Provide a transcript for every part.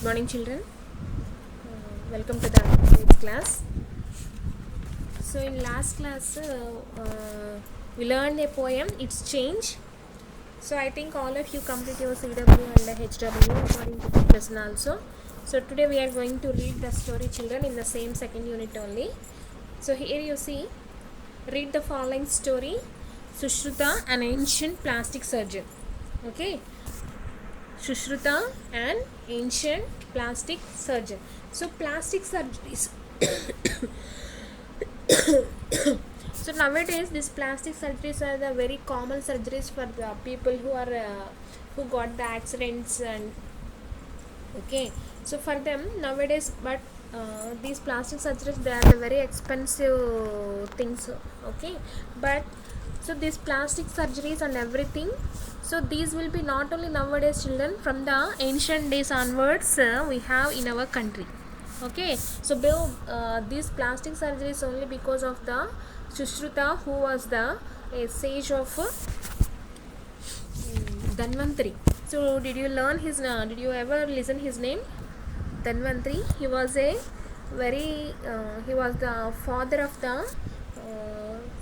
Morning, children. Welcome to the next class. So in last class we learned a poem, It's Change. So I think all of you complete your CW and the HW according to the lesson also. So today we are going to read the story, children, in the same second unit only. So here you see, read the following story. Sushruta, an ancient plastic surgeon. Okay, Sushruta, an ancient plastic surgeon. So plastic surgeries. So nowadays these plastic surgeries are the very common surgeries for the people who got the accidents, and okay, so for them nowadays, but these plastic surgeries, they are the very expensive things, okay, but so these plastic surgeries and everything, so these will be not only nowadays, children, from the ancient days onwards we have in our country. Okay, so these plastic surgeries only because of the Sushruta, who was the a sage of Dhanvantari. So did you learn his did you ever listen his name? Dhanvantari. He was a very he was the father of the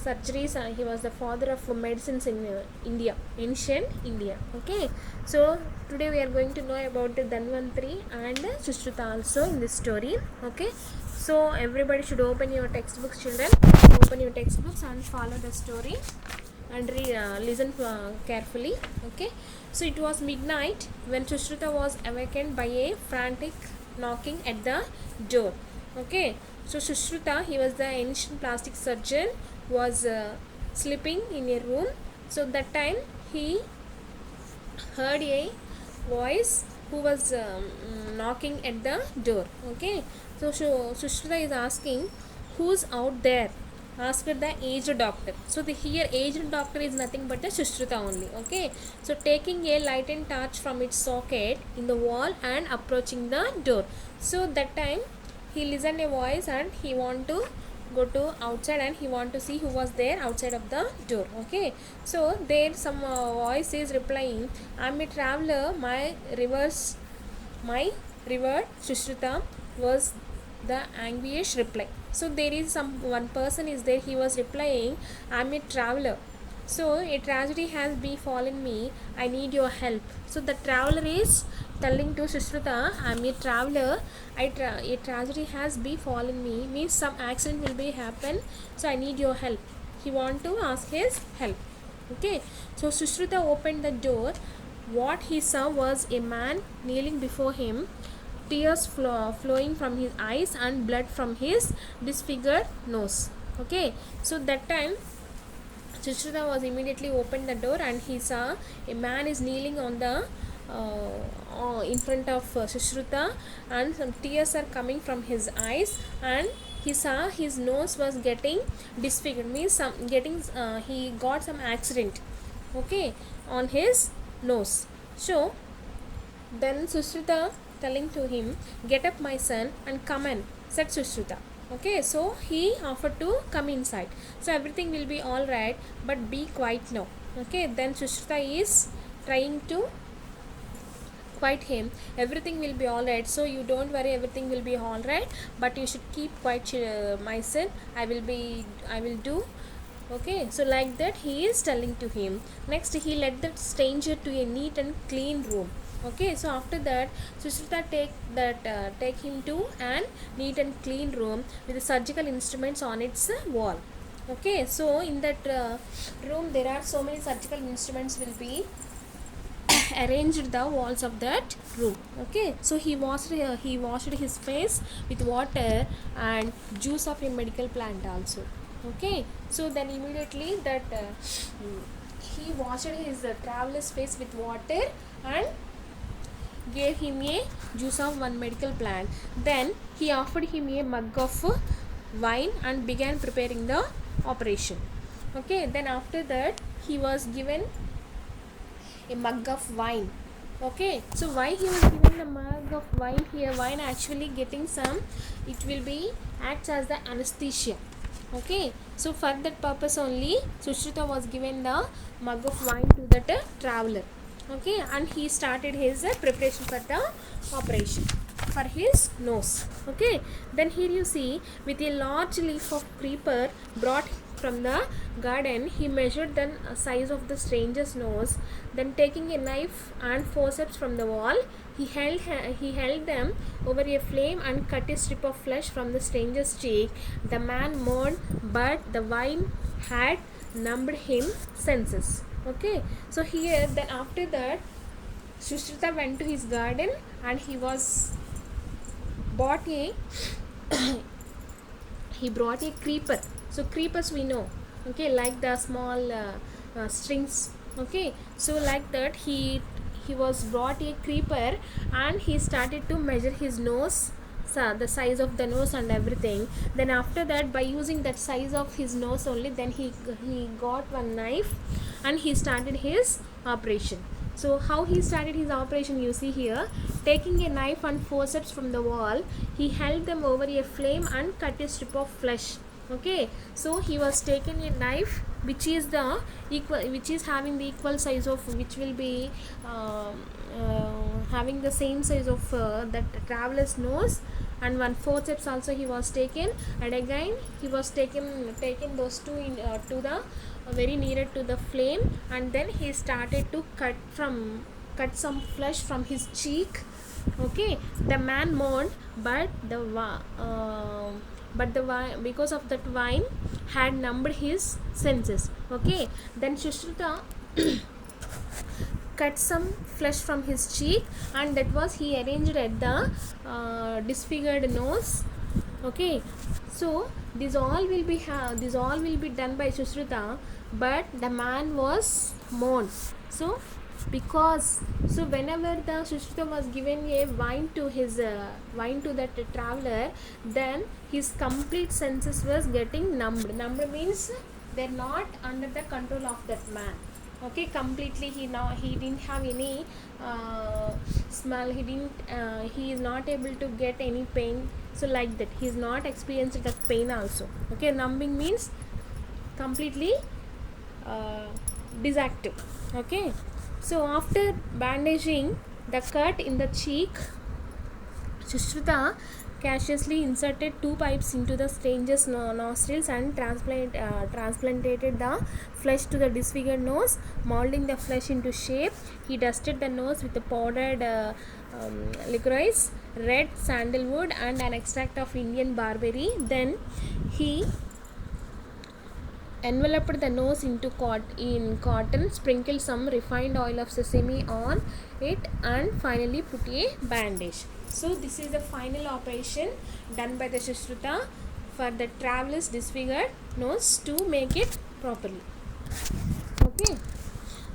surgeries, and he was the father of medicines in India, ancient India. Okay, so today we are going to know about the Dhanvantari and Sushruta also in this story. Okay, so everybody should open your textbooks, children. Open your textbooks and follow the story and listen carefully. Okay, so it was midnight when Sushruta was awakened by a frantic knocking at the door. Okay, so Sushruta, he was the ancient plastic surgeon, was sleeping in a room. So that time he heard a voice who was knocking at the door. Okay, so Sushruta is asking, who's out there? Asked the aged doctor. So the here aged doctor is nothing but the Sushruta only. Okay, so taking a lighted torch from its socket in the wall and approaching the door. So that time he listened a voice and he want to go to outside and he want to see who was there outside of the door. Okay, so there some voice is replying, I'm a traveler, my river Sushruta, was the anguish reply. So there is one person is there, he was replying, I'm a traveler, so a tragedy has befallen me, I need your help. So the traveler is telling to Sushruta, I'm a traveler, a tragedy has befallen me, means some accident will be happen, so I need your help. He want to ask his help. Okay, so Sushruta opened the door. What he saw was a man kneeling before him, tears flowing from his eyes and blood from his disfigured nose. Okay, so that time Sushruta was immediately opened the door and he saw a man is kneeling on the in front of Sushruta, and some tears are coming from his eyes, and he saw his nose was getting disfigured, means he got some accident, okay, on his nose. So then Sushruta telling to him, get up my son and come in, said Sushruta. Okay, so he offered to come inside. So everything will be all right, but be quiet now. Okay, then Sushruta is trying to quiet him. Everything will be all right, so you don't worry, everything will be all right, but you should keep quiet, my son. I will do. Okay, so like that he is telling to him. Next he led the stranger to a neat and clean room. Okay, so after that Sushruta take him to an neat and clean room with the surgical instruments on its wall. Okay, so in that room there are so many surgical instruments will be arranged the walls of that room. Okay, so he washed his face with water and juice of a medical plant also. Okay, so then immediately that he washed his traveler's face with water and gave him a juice of one medical plant. Then he offered him a mug of wine and began preparing the operation. Okay, then after that he was given a mug of wine. Okay, so why he was given the mug of wine here? Wine actually getting some, it will be acts as the anesthesia. Okay, so for that purpose only Sushruta was given the mug of wine to that traveler. Okay, and he started his preparation for the operation. for his nose. Okay, then here you see, with a large leaf of creeper brought from the garden, he measured the size of the stranger's nose. Then taking a knife and forceps from the wall, he held them over a flame and cut a strip of flesh from the stranger's cheek. The man mourned, but the wine had numbed him senses. Okay, so here, then after that, Sushruta went to his garden and he was bought a he brought a creeper. So creepers we know, okay, like the small strings. Okay, so like that he was brought a creeper and he started to measure his nose, the size of the nose and everything. Then after that, by using that size of his nose only, then he got one knife and he started his operation. So how he started his operation, you see here, taking a knife and forceps from the wall, he held them over a flame and cut a strip of flesh. Okay, so he was taking a knife which is having the equal size of, which will be having the same size of that traveler's nose, and one forceps also he was taken, and again he was taken those two to the very nearer to the flame, and then he started to cut some flesh from his cheek. Okay, the man mourned, but the wine, because of that wine, had numbed his senses. Okay, then Sushruta cut some flesh from his cheek, and that was he arranged at the disfigured nose. Okay, so this all will be done by Sushruta, but the man was mourned. So whenever the Sushruta was given a wine to that traveler, then his complete senses was getting numbed. Numbed means they're not under the control of that man. Okay, completely he didn't have any smell. He is not able to get any pain. So like that, he is not experiencing the pain also. Okay, numbing means completely disactive. Okay, so after bandaging the cut in the cheek, Sushruta cautiously inserted two pipes into the stranger's nostrils and transplanted the flesh to the disfigured nose. Molding the flesh into shape, he dusted the nose with the powdered licorice, red sandalwood, and an extract of Indian barberry. Then he enveloped the nose in cotton, sprinkled some refined oil of sesame on it, and finally put a bandage. So this is the final operation done by the Sushruta for the traveler's disfigured nose to make it properly. Okay,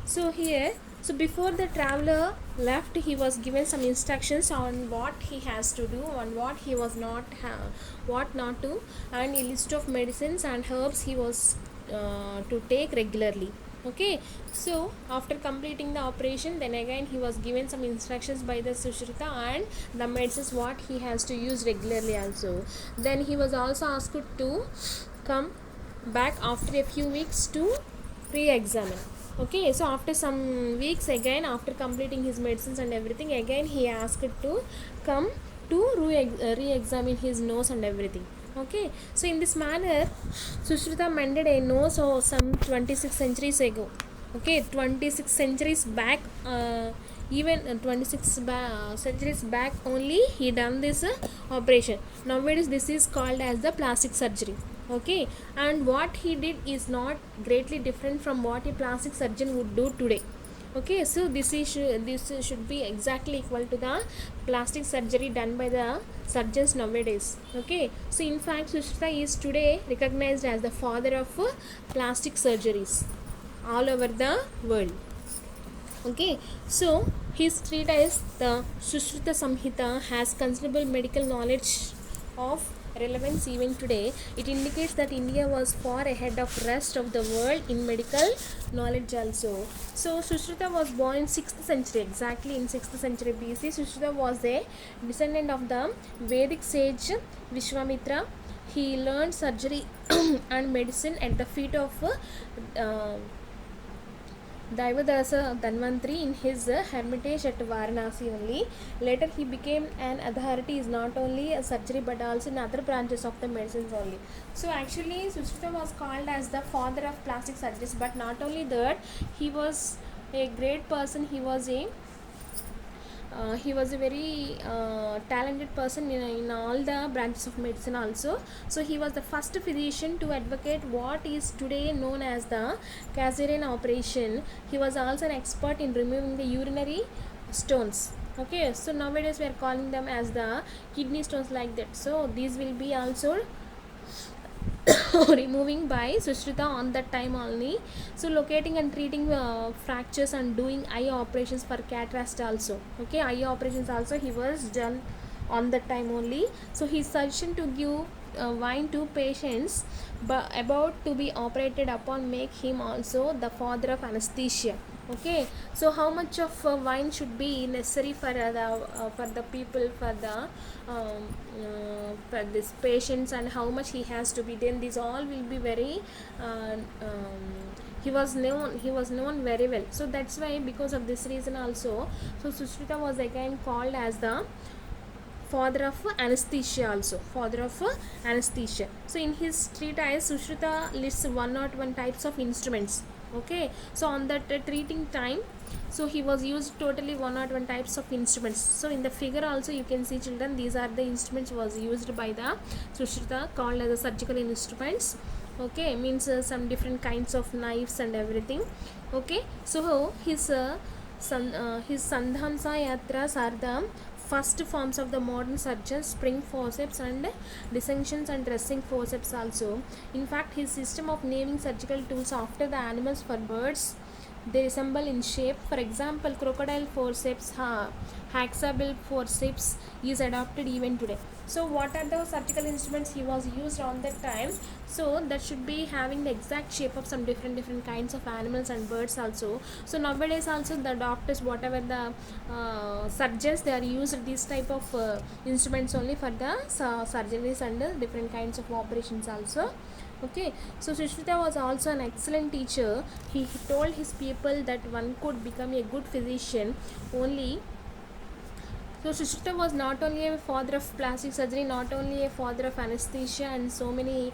so here, so before the traveler left, he was given some instructions on what he has to do, on what he was what not to, and a list of medicines and herbs he was to take regularly. Okay, so after completing the operation, then again he was given some instructions by the Sushruta and the medicines what he has to use regularly also. Then he was also asked to come back after a few weeks to re-examine. Okay, so after some weeks, again after completing his medicines and everything, again he asked to come to re-examine his nose and everything. Okay, so in this manner, Sushruta mended a nose some 26 centuries ago. Okay, 26 centuries back, even 26 centuries back only he done this operation. Nowadays this is called as the plastic surgery. Okay, and what he did is not greatly different from what a plastic surgeon would do today. Okay, so this should be exactly equal to the plastic surgery done by the surgeons nowadays. Okay, so in fact Sushruta is today recognized as the father of plastic surgeries all over the world. Okay, so his treatise, the Sushruta Samhita, has considerable medical knowledge of relevance even today. It indicates that India was far ahead of rest of the world in medical knowledge also. So Sushruta was born in 6th century, exactly in 6th century BC. Sushruta was a descendant of the Vedic sage Vishwamitra. He learned surgery and medicine at the feet of Daivadasa Dhanvantri in his hermitage at Varanasi only. Later he became an authority is not only a surgery but also in other branches of the medicines only. So actually Sushruta was called as the father of plastic surgeries, but not only that, he was a great person. He was a very talented person in all the branches of medicine also. So he was the first physician to advocate what is today known as the caesarean operation. He was also an expert in removing the urinary stones. Okay, so nowadays we are calling them as the kidney stones like that. So these will be also removing by Sushruta on that time only. So locating and treating fractures and doing eye operations for cataract also. Okay, eye operations also he was done on that time only. So his suggestion to give wine to patients but about to be operated upon make him also the father of anesthesia. Okay, so how much of wine should be necessary for the people, for this patients, and how much he has to be, then these all will be very he was known very well. So that's why, because of this reason also, so Sushruta was again called as the father of anesthesia also, father of anesthesia. So in his treatise Sushruta lists 101 types of instruments. Okay, so on that treating time, so he was used totally 101 types of instruments. So in the figure also you can see, children, these are the instruments was used by the Sushruta, called as the surgical instruments. Okay, means some different kinds of knives and everything. Okay, so his Sandhamsa Yatras are the first forms of the modern surgeons, spring forceps and dissections and dressing forceps also. In fact, his system of naming surgical tools after the animals for birds they resemble in shape. For example, crocodile forceps, haxabil forceps is adopted even today. So what are the surgical instruments he was used on that time? So that should be having the exact shape of some different kinds of animals and birds also. So nowadays also the doctors, whatever the surgeons, they are used these type of instruments only for the surgeries and different kinds of operations also. Okay, so Sushruta was also an excellent teacher. He told his people that one could become a good physician only. So Sushruta was not only a father of plastic surgery, not only a father of anesthesia and so many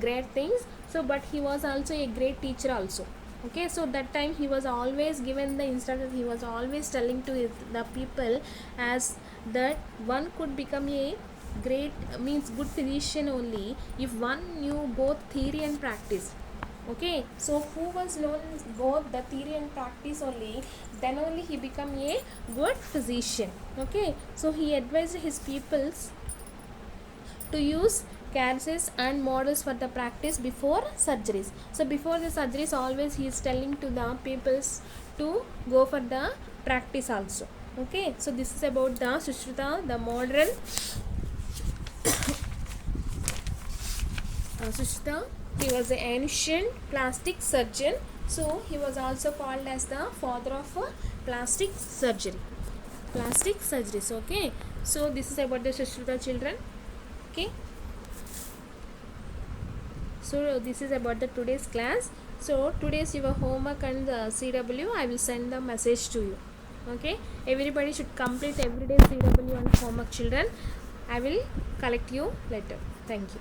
great things. So but he was also a great teacher also. Okay, so that time he was always given the instructions. He was always telling to the people as that one could become a great means good physician only if one knew both theory and practice. Okay, so who was known both the theory and practice only, then only he become a good physician. Okay, so he advised his pupils to use cases and models for the practice before surgeries. So before the surgeries always he is telling to the peoples to go for the practice also. Okay, so this is about the Sushruta, the modern Sushruta. He was an ancient plastic surgeon. So he was also called as the father of plastic surgery. Plastic surgeries. Okay. So this is about the Sushruta, children. Okay. So this is about the today's class. So today's your homework and the CW, I will send the message to you. Okay. Everybody should complete everyday CW and homework, children. I will collect you later. Thank you.